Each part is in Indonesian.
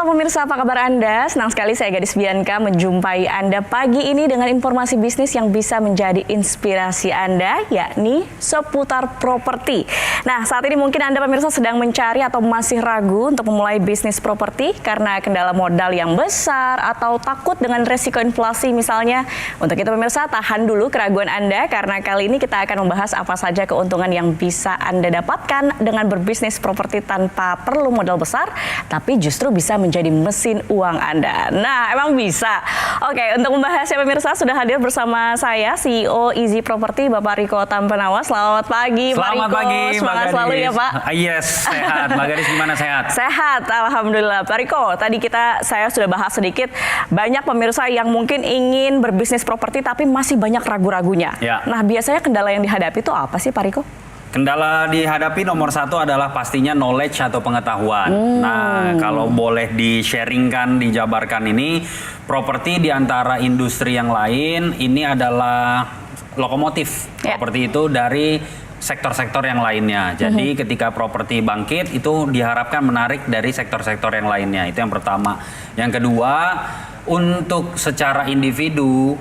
Halo pemirsa, apa kabar Anda? Senang sekali saya Gadis Bianca menjumpai Anda pagi ini dengan informasi bisnis yang bisa menjadi inspirasi Anda, yakni seputar properti. Nah, saat ini mungkin Anda pemirsa sedang mencari atau masih ragu untuk memulai bisnis properti karena kendala modal yang besar atau takut dengan resiko inflasi misalnya. Untuk itu pemirsa, tahan dulu keraguan Anda karena kali ini kita akan membahas apa saja keuntungan yang bisa Anda dapatkan dengan berbisnis properti tanpa perlu modal besar, tapi justru bisa menjadi mesin uang Anda. Nah, emang bisa. Oke, untuk membahasnya pemirsa sudah hadir bersama saya CEO Easy Property Bapak Riko Tampenawa. Selamat pagi, Pak Riko. Selamat pagi, semangat selalu ya, Pak. Yes, sehat. Mbak Gadis gimana, sehat? Sehat, alhamdulillah. Pak Riko, tadi saya sudah bahas sedikit, banyak pemirsa yang mungkin ingin berbisnis properti tapi masih banyak ragu-ragunya. Ya. Nah, biasanya kendala yang dihadapi itu apa sih, Pak Riko? Kendala dihadapi nomor satu adalah pastinya knowledge atau pengetahuan. Nah, kalau boleh di-sharingkan, dijabarkan ini, properti di antara industri yang lain, ini adalah lokomotif properti itu dari sektor-sektor yang lainnya. Jadi ketika properti bangkit, itu diharapkan menarik dari sektor-sektor yang lainnya. Itu yang pertama. Yang kedua, untuk secara individu,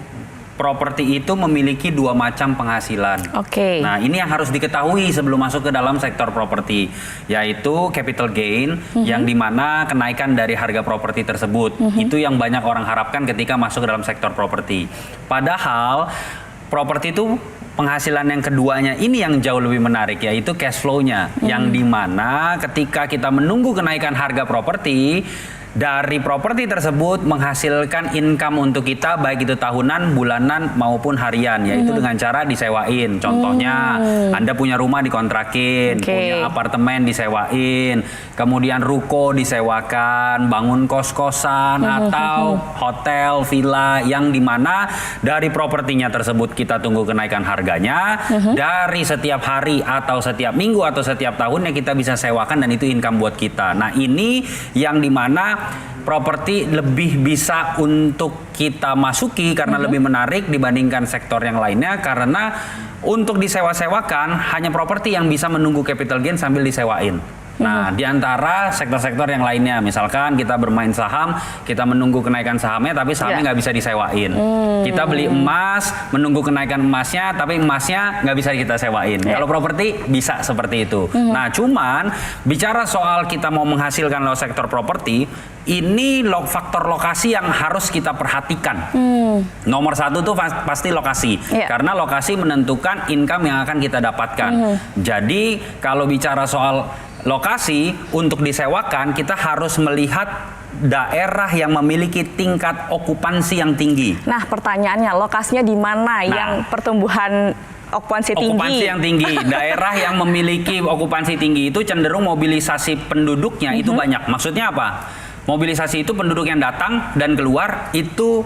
properti itu memiliki dua macam penghasilan. Oke. Nah, ini yang harus diketahui sebelum masuk ke dalam sektor properti, yaitu capital gain, yang dimana kenaikan dari harga properti tersebut. Itu yang banyak orang harapkan ketika masuk ke dalam sektor properti. Padahal properti itu penghasilan yang keduanya ini yang jauh lebih menarik, yaitu cash flow-nya, yang dimana ketika kita menunggu kenaikan harga properti, dari properti tersebut menghasilkan income untuk kita, baik itu tahunan, bulanan, maupun harian, yaitu dengan cara disewain. Contohnya, Anda punya rumah dikontrakin, punya apartemen disewain, kemudian ruko disewakan, bangun kos-kosan, atau hotel, villa, yang dimana dari propertinya tersebut kita tunggu kenaikan harganya, dari setiap hari atau setiap minggu atau setiap tahunnya kita bisa sewakan, dan itu income buat kita. Nah, ini yang dimana properti lebih bisa untuk kita masuki karena lebih menarik dibandingkan sektor yang lainnya, karena untuk disewa-sewakan hanya properti yang bisa menunggu capital gain sambil disewain. Nah, di antara sektor-sektor yang lainnya, misalkan kita bermain saham, kita menunggu kenaikan sahamnya, tapi sahamnya nggak bisa disewain. Kita beli emas, menunggu kenaikan emasnya, tapi emasnya nggak bisa kita sewain. Kalau properti bisa seperti itu. Nah, cuman bicara soal kita mau menghasilkan lewat sektor properti, ini faktor lokasi yang harus kita perhatikan. Nomor satu tuh pasti lokasi, karena lokasi menentukan income yang akan kita dapatkan. Jadi kalau bicara soal lokasi untuk disewakan, kita harus melihat daerah yang memiliki tingkat okupansi yang tinggi. Nah, pertanyaannya, lokasinya di mana yang pertumbuhan okupansi tinggi? Okupansi yang tinggi. Daerah yang memiliki okupansi tinggi itu cenderung mobilisasi penduduknya itu banyak. Maksudnya apa? Mobilisasi itu penduduk yang datang dan keluar itu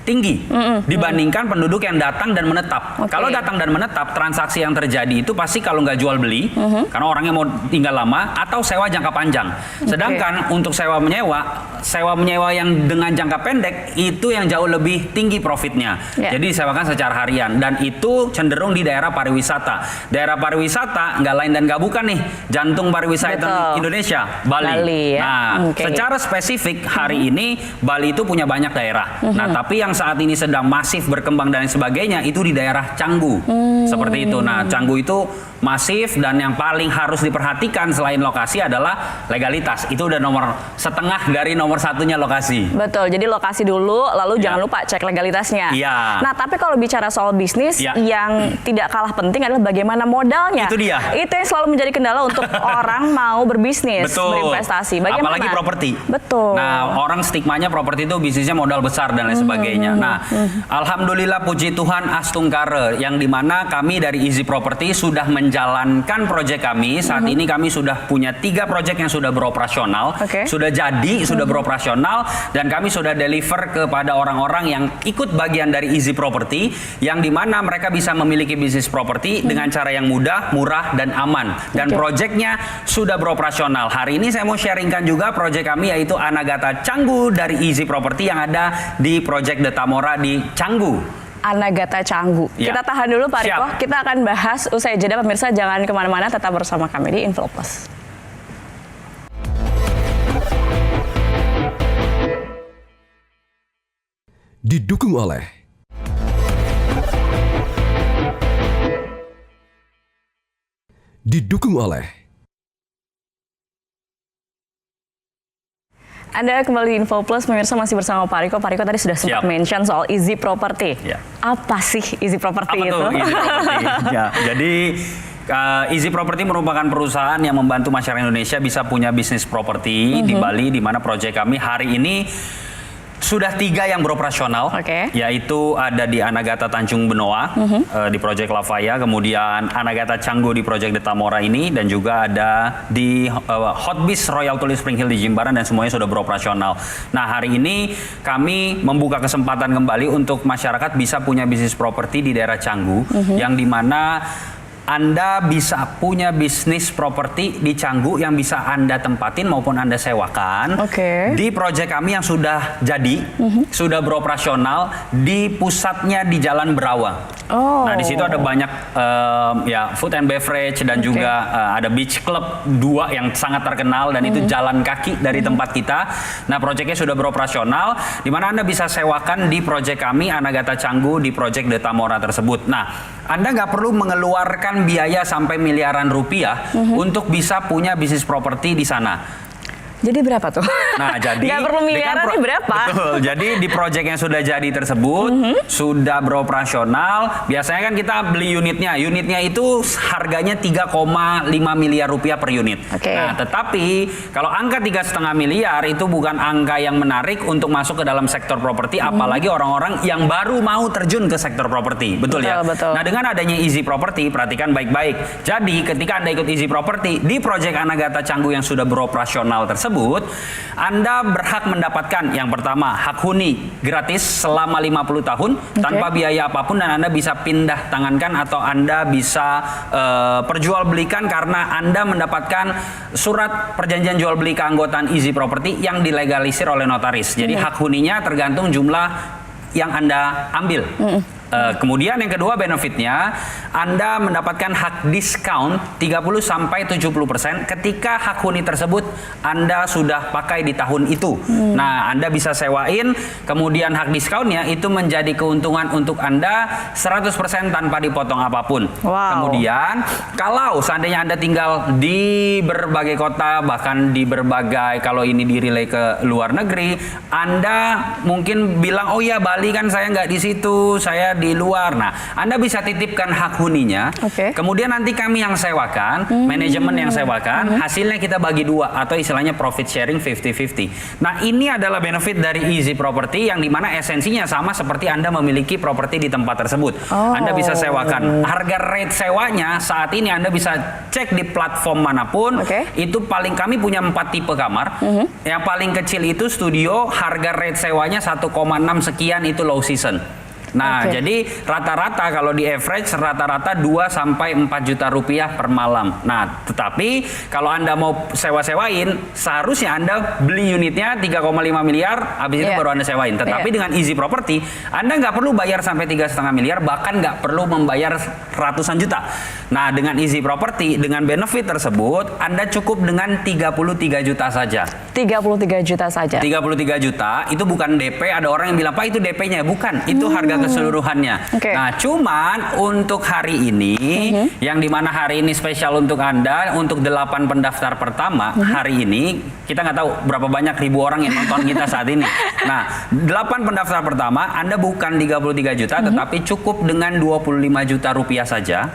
tinggi dibandingkan penduduk yang datang dan menetap. Kalau datang dan menetap, transaksi yang terjadi itu pasti kalau nggak jual beli, karena orangnya mau tinggal lama, atau sewa jangka panjang. Sedangkan untuk sewa menyewa yang dengan jangka pendek itu yang jauh lebih tinggi profitnya. Jadi disewakan secara harian, dan itu cenderung di daerah pariwisata. Daerah pariwisata nggak lain dan nggak bukan nih jantung pariwisata Indonesia, Bali. Nah, secara spesifik hari ini Bali itu punya banyak daerah. Nah, tapi yang saat ini sedang masif berkembang dan sebagainya itu di daerah Canggu. Seperti itu. Nah, Canggu itu masif, dan yang paling harus diperhatikan selain lokasi adalah legalitas. Itu udah nomor setengah dari nomor satunya lokasi. Betul, jadi lokasi dulu, lalu jangan lupa cek legalitasnya. Nah, tapi kalau bicara soal bisnis, yang tidak kalah penting adalah bagaimana modalnya. Itu dia. Itu yang selalu menjadi kendala untuk orang mau berbisnis, berinvestasi. Bagaimana? Apalagi properti. Betul. Nah, orang stigmanya properti itu bisnisnya modal besar dan lain sebagainya. Nah, alhamdulillah puji Tuhan astungkare, yang dimana kami dari Easy Property sudah menjalankan proyek kami. Saat ini kami sudah punya 3 proyek yang sudah beroperasional, sudah jadi, sudah beroperasional, dan kami sudah deliver kepada orang-orang yang ikut bagian dari Easy Property, yang dimana mereka bisa memiliki bisnis properti dengan cara yang mudah, murah, dan aman. Dan proyeknya sudah beroperasional. Hari ini saya mau sharingkan juga proyek kami, yaitu Anagata Canggu dari Easy Property yang ada di proyek The Tamora di Canggu. Anagata Canggu. Kita tahan dulu Pak Riko, kita akan bahas usai jeda. Pemirsa jangan kemana-mana, tetap bersama kami di Info Plus. Didukung oleh Anda kembali di Info Plus, pemirsa masih bersama Pak Riko. Pak Riko tadi sudah sempat mention soal Easy Property. Ya. Apa sih Easy Property itu? Apa tuh Easy Property? Ya, jadi Easy Property merupakan perusahaan yang membantu masyarakat Indonesia bisa punya bisnis properti di Bali, di mana proyek kami hari ini sudah 3 yang beroperasional, yaitu ada di Anagata Tanjung Benoa di proyek Lavaya, kemudian Anagata Canggu di proyek The Tamora ini, dan juga ada di Hotbis Royal Tulip Spring Hill di Jimbaran, dan semuanya sudah beroperasional. Nah, hari ini kami membuka kesempatan kembali untuk masyarakat bisa punya bisnis properti di daerah Canggu, yang dimana Anda bisa punya bisnis properti di Canggu yang bisa Anda tempatin maupun Anda sewakan di proyek kami yang sudah jadi, sudah beroperasional di pusatnya di Jalan Berawang. Nah, di situ ada banyak ya food and beverage dan juga ada beach club 2 yang sangat terkenal, dan itu jalan kaki dari tempat kita. Nah, proyeknya sudah beroperasional, di mana Anda bisa sewakan di proyek kami Anagata Canggu di proyek The Tamora tersebut. Nah, Anda nggak perlu mengeluarkan biaya sampai miliaran rupiah untuk bisa punya bisnis properti di sana. Jadi berapa tuh? Nah, jadi nggak perlu miliaran, ini berapa? Betul. Jadi di proyek yang sudah jadi tersebut sudah beroperasional. Biasanya kan kita beli unitnya. Unitnya itu harganya 3,5 miliar rupiah per unit. Nah, tetapi kalau angka 3,5 miliar itu bukan angka yang menarik untuk masuk ke dalam sektor properti, apalagi orang-orang yang baru mau terjun ke sektor properti. Betul ya? Betul. Nah, dengan adanya Easy Property, perhatikan baik-baik. Jadi ketika Anda ikut Easy Property di proyek Anagata Canggu yang sudah beroperasional tersebut, Anda berhak mendapatkan yang pertama hak huni gratis selama 50 tahun tanpa biaya apapun, dan Anda bisa pindah tangankan atau Anda bisa perjualbelikan karena Anda mendapatkan surat perjanjian jual beli keanggotaan Easy Property yang dilegalisir oleh notaris. Jadi hak huninya tergantung jumlah yang Anda ambil. Kemudian yang kedua benefitnya, Anda mendapatkan hak diskon 30-70% ketika hak huni tersebut Anda sudah pakai di tahun itu. Nah, Anda bisa sewain, kemudian hak diskonnya itu menjadi keuntungan untuk Anda 100% tanpa dipotong apapun. Kemudian kalau seandainya Anda tinggal di berbagai kota, bahkan di berbagai, kalau ini direlay ke luar negeri, Anda mungkin bilang, oh ya Bali kan saya nggak di situ, saya di luar. Nah, Anda bisa titipkan hak huninya. Kemudian nanti kami yang sewakan, manajemen yang sewakan, hasilnya kita bagi 2 atau istilahnya profit sharing 50-50. Nah, ini adalah benefit dari Easy Property yang dimana esensinya sama seperti Anda memiliki properti di tempat tersebut. Anda bisa sewakan. Harga rate sewanya saat ini Anda bisa cek di platform manapun. Itu paling, kami punya 4 tipe kamar. Yang paling kecil itu studio, harga rate sewanya 1,6 sekian, itu low season. Nah, jadi rata-rata kalau di average rata-rata 2 sampai 4 juta rupiah per malam. Nah, tetapi kalau Anda mau sewa-sewain, seharusnya Anda beli unitnya 3,5 miliar, habis itu baru Anda sewain. Tetapi dengan Easy Property, Anda nggak perlu bayar sampai 3,5 miliar, bahkan nggak perlu membayar ratusan juta. Nah, dengan Easy Property, dengan benefit tersebut, Anda cukup dengan 33 juta saja. 33 juta saja? 33 juta, itu bukan DP. Ada orang yang bilang, Pak itu DP-nya. Bukan, itu harga keseluruhannya. Nah, cuman untuk hari ini, yang dimana hari ini spesial untuk Anda, untuk 8 pendaftar pertama, hari ini, kita nggak tahu berapa banyak ribu orang yang nonton kita saat ini. Nah, 8 pendaftar pertama, Anda bukan 33 juta, tetapi cukup dengan 25 juta rupiah saja.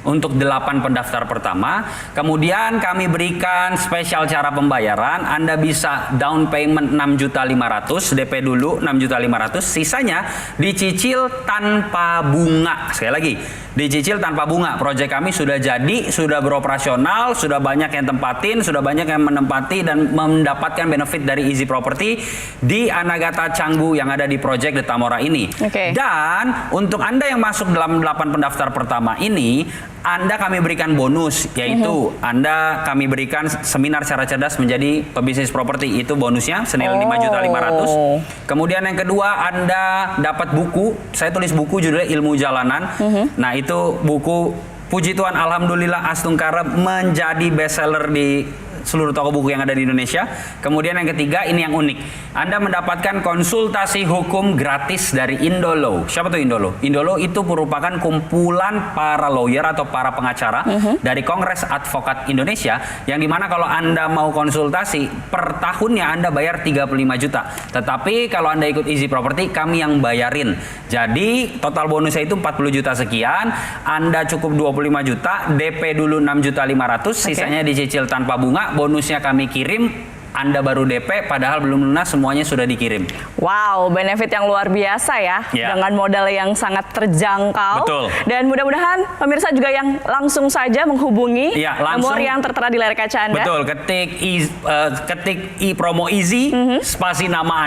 Untuk 8 pendaftar pertama. Kemudian kami berikan spesial cara pembayaran. Anda bisa down payment 6.500.000, DP dulu 6.500.000, sisanya dicicil tanpa bunga. Sekali lagi, dicicil tanpa bunga. Proyek kami sudah jadi, sudah beroperasional, sudah banyak yang tempatin, sudah banyak yang menempati dan mendapatkan benefit dari Easy Property di Anagata Canggu yang ada di proyek The Tamora ini. Dan untuk Anda yang masuk dalam 8 pendaftar pertama ini, Anda kami berikan bonus, yaitu Anda kami berikan seminar cara cerdas menjadi pebisnis properti. Itu bonusnya senilai 5.500.000. Kemudian yang kedua, Anda dapat buku. Saya tulis buku judulnya Ilmu Jalanan. Nah, itu buku, puji Tuhan, alhamdulillah, Astungkara menjadi bestseller di seluruh toko buku yang ada di Indonesia. Kemudian yang ketiga, ini yang unik. Anda mendapatkan konsultasi hukum gratis dari Indolo. Siapa tuh Indolo? Indolo itu merupakan kumpulan para lawyer atau para pengacara dari Kongres Advokat Indonesia, yang dimana kalau Anda mau konsultasi per tahunnya Anda bayar 35 juta. Tetapi kalau Anda ikut Easy Property, kami yang bayarin. Jadi total bonusnya itu 40 juta sekian. Anda cukup 25 juta, DP dulu 6.500.000, sisanya dicicil tanpa bunga. Bonusnya kami kirim, Anda baru DP padahal belum lunas, semuanya sudah dikirim. Wow, benefit yang luar biasa ya, dengan modal yang sangat terjangkau. Betul. Dan mudah-mudahan pemirsa juga yang langsung saja menghubungi nomor yang tertera di layar kaca Anda. Betul, ketik promo Easy, spasi nama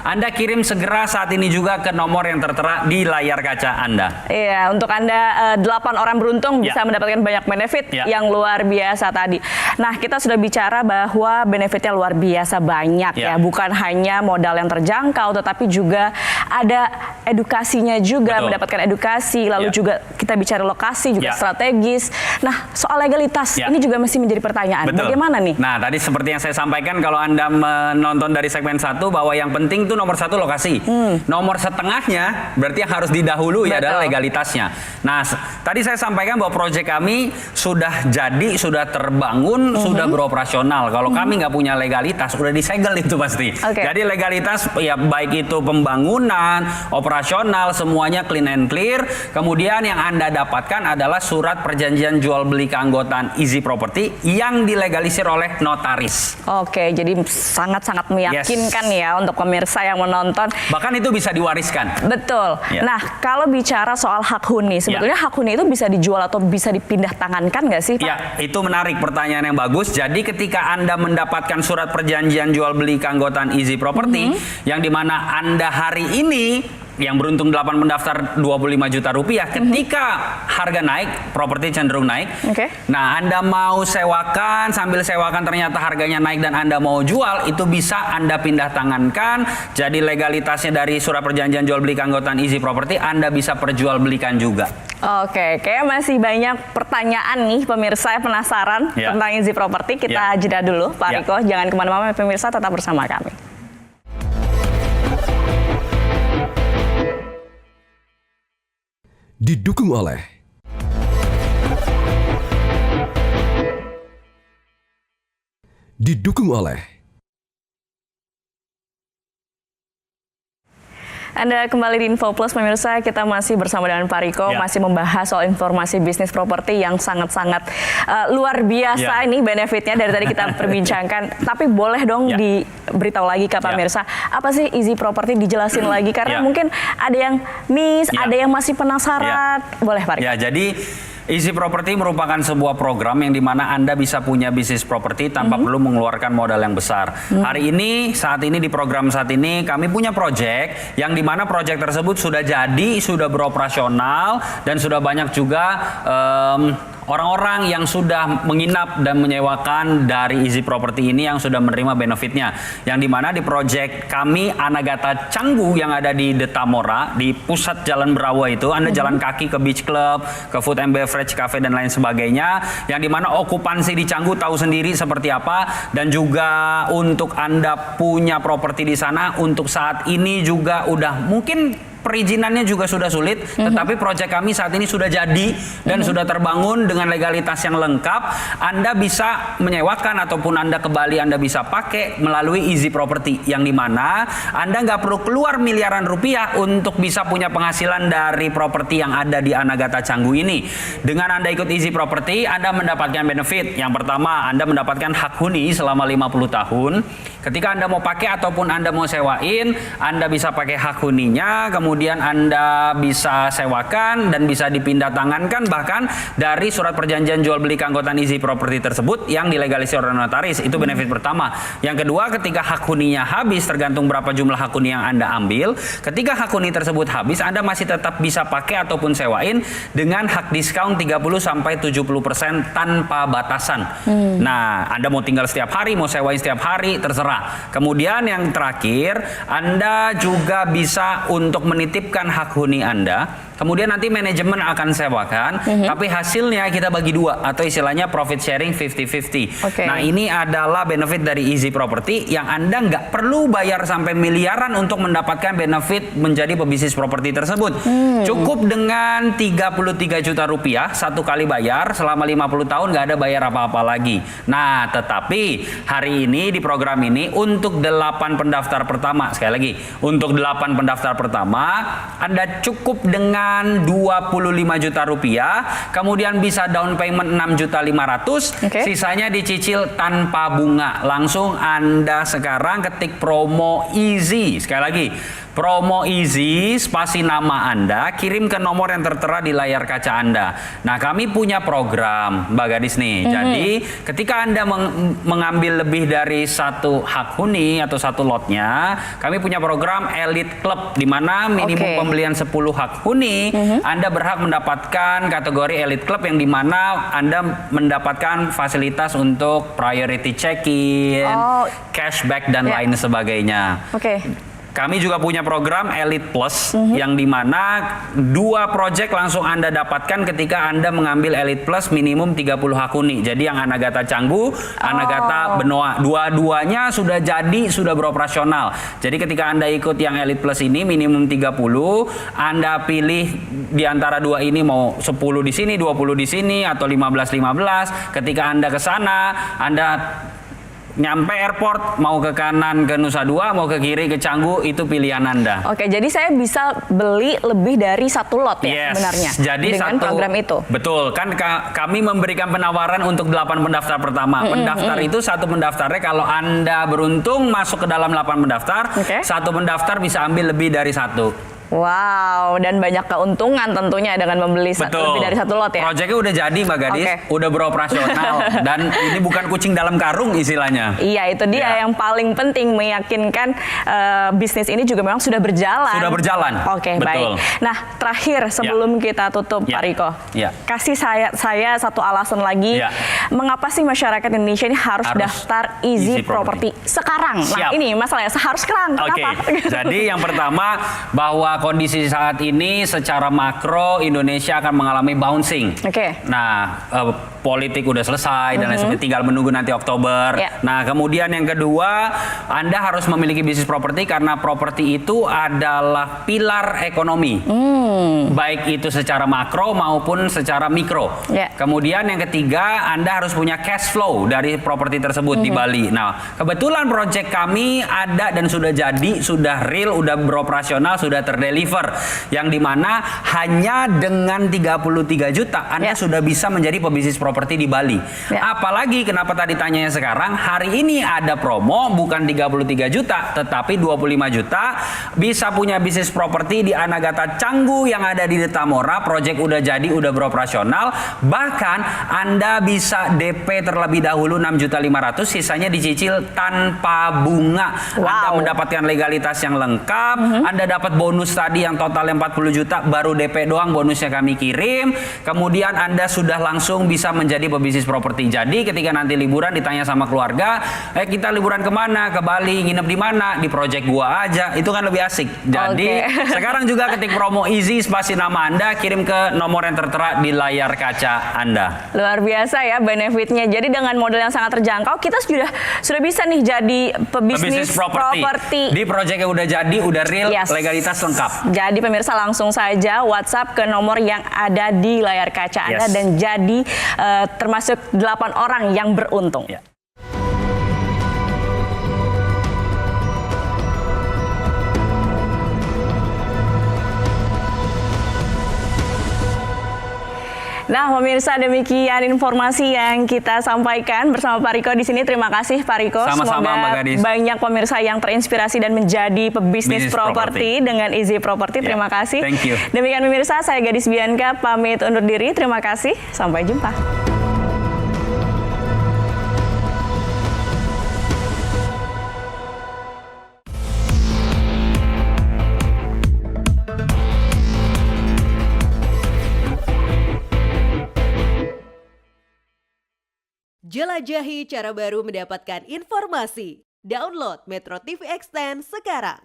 Anda kirim segera saat ini juga ke nomor yang tertera di layar kaca Anda. Iya, untuk Anda 8 orang beruntung bisa mendapatkan banyak benefit yang luar biasa tadi. Nah, kita sudah bicara bahwa benefitnya luar biasa banyak ya, bukan hanya modal yang terjangkau, tetapi juga ada edukasinya juga, mendapatkan edukasi, lalu juga kita bicara lokasi juga strategis. Nah, soal legalitas ini juga masih menjadi pertanyaan. Bagaimana nih? Nah, tadi seperti yang saya sampaikan, kalau Anda menonton dari segmen 1 bahwa yang penting itu nomor 1 lokasi. Nomor setengahnya berarti yang harus didahului adalah legalitasnya. Nah, tadi saya sampaikan bahwa proyek kami sudah jadi, sudah terbangun, sudah beroperasional. Kalau kami nggak punya legalitas, udah disegel itu pasti. Jadi legalitas ya baik itu pembangunan, operasional, semuanya clean and clear. Kemudian yang Anda dapatkan adalah surat perjanjian jual beli keanggotaan Easy Property yang dilegalisir oleh notaris. Oke, jadi sangat-sangat meyakinkan ya untuk pemirsa yang menonton. Bahkan itu bisa diwariskan. Betul. Nah, kalau bicara soal hak huni, sebetulnya hak huni itu bisa dijual atau bisa dipindah tangankan nggak sih, Pak? Ya, itu menarik, pertanyaan yang bagus. Jadi ketika Anda mendapatkan surat perjanjian jual beli keanggotaan Easy Property, yang dimana Anda hari ini yang beruntung 8 mendaftar 25 juta rupiah, ketika harga naik, properti cenderung naik. Nah, Anda mau sewakan, sambil sewakan ternyata harganya naik dan Anda mau jual, itu bisa Anda pindah tangankan. Jadi legalitasnya dari surat perjanjian jual beli keanggotaan Easy Property, Anda bisa perjualbelikan juga. Oke, kayak masih banyak pertanyaan nih pemirsa yang penasaran tentang Easy Property. Kita jeda dulu, Pak Riko. Jangan kemana-mana pemirsa, tetap bersama kami. Didukung oleh Anda kembali di Info Plus pemirsa, kita masih bersama dengan Pak Riko, masih membahas soal informasi bisnis properti yang sangat-sangat luar biasa ini benefitnya dari tadi kita perbincangkan. Tapi boleh dong diberitahu lagi ke pemirsa, apa sih Easy Property, dijelasin lagi karena mungkin ada yang miss, ada yang masih penasaran. Boleh Pak Riko? Ya, jadi Easy Property merupakan sebuah program yang dimana Anda bisa punya bisnis properti tanpa perlu mengeluarkan modal yang besar. Hari ini, saat ini di program saat ini kami punya proyek yang dimana proyek tersebut sudah jadi, sudah beroperasional dan sudah banyak juga orang-orang yang sudah menginap dan menyewakan dari Easy Property ini yang sudah menerima benefitnya. Yang dimana di proyek kami Anagata Canggu yang ada di Detamora, di pusat Jalan Berawa itu, Anda jalan kaki ke Beach Club, ke Food and Beverage Cafe dan lain sebagainya. Yang dimana okupansi di Canggu tahu sendiri seperti apa. Dan juga untuk Anda punya properti di sana, untuk saat ini juga udah mungkin perizinannya juga sudah sulit, tetapi proyek kami saat ini sudah jadi dan sudah terbangun dengan legalitas yang lengkap. Anda bisa menyewakan ataupun Anda ke Bali Anda bisa pakai melalui Easy Property, yang dimana Anda nggak perlu keluar miliaran rupiah untuk bisa punya penghasilan dari properti yang ada di Anagata Canggu ini. Dengan Anda ikut Easy Property, Anda mendapatkan benefit. Yang pertama, Anda mendapatkan hak huni selama 50 tahun. Ketika Anda mau pakai ataupun Anda mau sewain, Anda bisa pakai hak huninya, kemudian Anda bisa sewakan dan bisa dipindah tangankan bahkan dari surat perjanjian jual beli keanggotaan Easy Property tersebut yang dilegalisir oleh notaris. Itu benefit pertama. Yang kedua, ketika hak huninya habis, tergantung berapa jumlah hak huni yang Anda ambil, ketika hak huni tersebut habis, Anda masih tetap bisa pakai ataupun sewain dengan hak diskon 30-70% tanpa batasan. Nah, Anda mau tinggal setiap hari, mau sewain setiap hari, terserah. Kemudian yang terakhir, Anda juga bisa untuk menitipkan hak huni Anda kemudian nanti manajemen akan sewakan, tapi hasilnya kita bagi dua atau istilahnya profit sharing 50-50. Oke. Nah, ini adalah benefit dari Easy Property yang Anda nggak perlu bayar sampai miliaran untuk mendapatkan benefit menjadi pebisnis properti tersebut. Cukup dengan 33 juta rupiah satu kali bayar selama 50 tahun nggak ada bayar apa-apa lagi. Nah, tetapi hari ini di program ini untuk 8 pendaftar pertama, sekali lagi, untuk 8 pendaftar pertama Anda cukup dengan 25 juta rupiah, kemudian bisa down payment 6.500.000, Oke. sisanya dicicil tanpa bunga. Langsung Anda sekarang ketik promo Easy. Sekali lagi, promo Easy, spasi nama Anda, kirim ke nomor yang tertera di layar kaca Anda. Nah, kami punya program, Mbak Gadis nih. Jadi, ketika Anda mengambil lebih dari satu hak huni atau satu lotnya, kami punya program Elite Club, di mana minimum Oke. pembelian 10 hak huni, Anda berhak mendapatkan kategori Elite Club yang dimana Anda mendapatkan fasilitas untuk priority check-in, Oh. cashback, dan Ya. lain sebagainya. Oke. Kami juga punya program Elite Plus yang dimana 2 project langsung Anda dapatkan ketika Anda mengambil Elite Plus minimum 30 hak huni. Jadi yang Anagata Canggu, Anagata Benoa, dua-duanya sudah jadi, sudah beroperasional. Jadi ketika Anda ikut yang Elite Plus ini minimum 30, Anda pilih di antara 2 ini mau 10 di sini, 20 di sini, atau 15-15. Ketika Anda ke sana, Anda nyampe airport, mau ke kanan ke Nusa Dua, mau ke kiri ke Canggu, itu pilihan Anda. Oke, jadi saya bisa beli lebih dari satu lot ya sebenarnya Jadi dengan program itu. Betul, kan kami memberikan penawaran untuk 8 pendaftar pertama. Pendaftar itu satu pendaftarnya kalau Anda beruntung masuk ke dalam 8 pendaftar, Oke. satu pendaftar bisa ambil lebih dari satu. Wow, dan banyak keuntungan tentunya dengan membeli lebih dari satu lot ya. Proyeknya udah jadi, Mbak Gadis, Oke. udah beroperasional dan ini bukan kucing dalam karung istilahnya. Iya, itu dia Ya. yang paling penting, meyakinkan bisnis ini juga memang sudah berjalan. Sudah berjalan. Oke, Betul. baik. Nah, terakhir sebelum kita tutup, Ya. Pak Riko, Ya. kasih saya satu alasan lagi, Ya. mengapa sih masyarakat Indonesia ini harus daftar Easy Property sekarang? Nah, Siap. ini masalahnya, harus sekarang. Oke, Kenapa? jadi yang pertama bahwa kondisi saat ini secara makro Indonesia akan mengalami bouncing. Oke. Nah, politik udah selesai dan lain sebagainya, tinggal menunggu nanti Oktober. Ya. Nah, kemudian yang kedua, Anda harus memiliki bisnis properti karena properti itu adalah pilar ekonomi. Baik itu secara makro maupun secara mikro. Ya. Kemudian yang ketiga, Anda harus punya cash flow dari properti tersebut di Bali. Nah, kebetulan project kami ada dan sudah jadi, sudah real, udah beroperasional, sudah terdeliver. Yang dimana hanya dengan 33 juta Anda sudah bisa menjadi pebisnis properti di Bali. Ya. Apalagi kenapa tadi tanyanya sekarang, hari ini ada promo bukan 33 juta tetapi 25 juta bisa punya bisnis properti di Anagata Canggu yang ada di Detamora. Project udah jadi, udah beroperasional. Bahkan Anda bisa DP terlebih dahulu 6.500.000, sisanya dicicil tanpa bunga. Wow. Anda mendapatkan legalitas yang lengkap, Anda dapat bonus tadi yang totalnya 40 juta, baru DP doang bonusnya kami kirim. Kemudian Anda sudah langsung bisa menjadi pebisnis properti. Jadi ketika nanti liburan ditanya sama keluarga, kita liburan kemana? Ke Bali, nginep di mana? Di project gua aja. Itu kan lebih asik. Jadi sekarang juga ketik promo Easy, spasi nama Anda, kirim ke nomor yang tertera di layar kaca Anda. Luar biasa ya benefitnya. Jadi dengan modal yang sangat terjangkau, kita sudah bisa nih jadi pebisnis properti. Di project yang udah jadi, udah real, legalitas lengkap. Jadi pemirsa langsung saja WhatsApp ke nomor yang ada di layar kaca Anda dan jadi termasuk 8 orang yang beruntung. Ya. Nah, pemirsa, demikian informasi yang kita sampaikan bersama Pak Riko di sini. Terima kasih Pak Riko. Sama-sama, Mbak Semoga Gadis. banyak pemirsa yang terinspirasi dan menjadi pebisnis properti dengan Easy Property. Terima kasih. Thank you. Demikian pemirsa, saya Gadis Bianca pamit undur diri. Terima kasih. Sampai jumpa. Jelajahi cara baru mendapatkan informasi. Download Metro TV Extend sekarang.